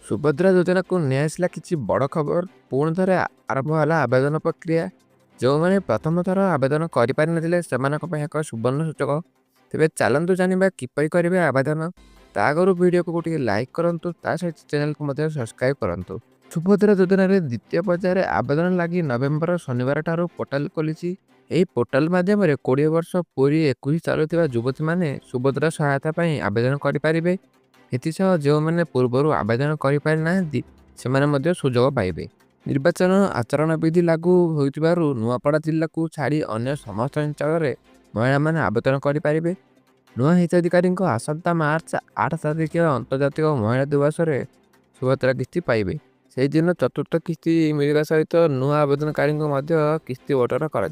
सुभद्रा योजना को न्याय आसला किसी बड़ खबर पुणी थे आरंभ है आवेदन प्रक्रिया। जो मैंने प्रथम थर आवेदन कर एक सुवर्ण सूचक। तेज चलतु जाना किपर करेंगे आवेदन ता आगु वीडियो को गोटे लाइक करूँ सहित चैनल को सब्सक्राइब करूँ। सुभद्रा योजना द्वितीय पर्यायर आवेदन लगी नवेम्बर शनिवार ठार पोर्टाल खोली। यही पोर्टाल मध्यम 20 वर्ष पूरी 21 चलुवा युवती मैंने सुभद्रा सहायता आवेदन करेंगे। एसह जो मैंने पूर्वर आवेदन कर सुजोग पाइबे। निर्वाचन आचरण विधि लागू होइतिबारु नुआपड़ा जिला को छाड़ी अन्य समस्त अंचल महिला मैंने आवेदन करेंगे। नुआ हिताधिकारी आसंता मार्च 8 तारिख अंतर्जातिक महिला दिवस में सुभद्रा किस्ती पाइबे। से दिन चतुर्थ किस्ती मिलवा सहित नुआ आवेदनकारी किस्ती वोटर कर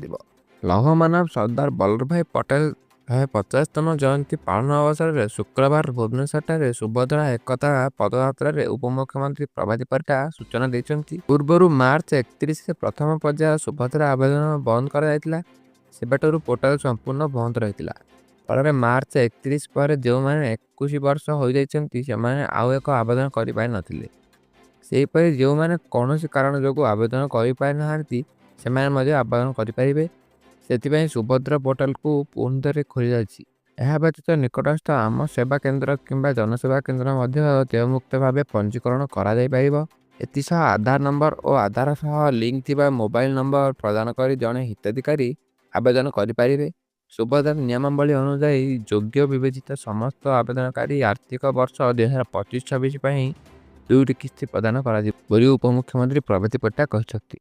लौह मानव सरदार वल्लभ भाई पटेल 150तम जयंती पालन अवसर में शुक्रवार भुवनेश्वर सुभद्रा एकता पदयात्रा उपमुख्यमंत्री प्रभाती परिटा सूचना देते। पूर्वर मार्च 31 से प्रथम पर्याय सुभद्रा आवेदन बंद कर पोर्टाल संपूर्ण बंद रही। फल मार्च 31 पर जो मैंने 21 वर्ष हो जाती आउ एक आवेदन कर पारि नथिले। सेहीपरि जो मैंने कौन कारण जो आवेदन कर पारि नाहांती सेमाने आवेदन करेंगे। से सुभद्रा पोर्टाल को पुणी थे खोल जाएगी। यह व्यतीत निकटस्थ आम सेवा केन्द्र किंबा जनसेवा केन्द्र देयमुक्त भाव पंजीकरण कर आधार नंबर और आधार सह लिंक थिबा मोबाइल नंबर प्रदान कर जड़े हिताधिकारी आवेदन करेंगे। सुभद्रा नियमावली अनुसार योग्य विवेचित समस्त आवेदनकारी आर्थिक वर्ष 2025-26 दुईटी किस्ती प्रदान कर उपमुख्यमंत्री प्रभाती परिटा कहते।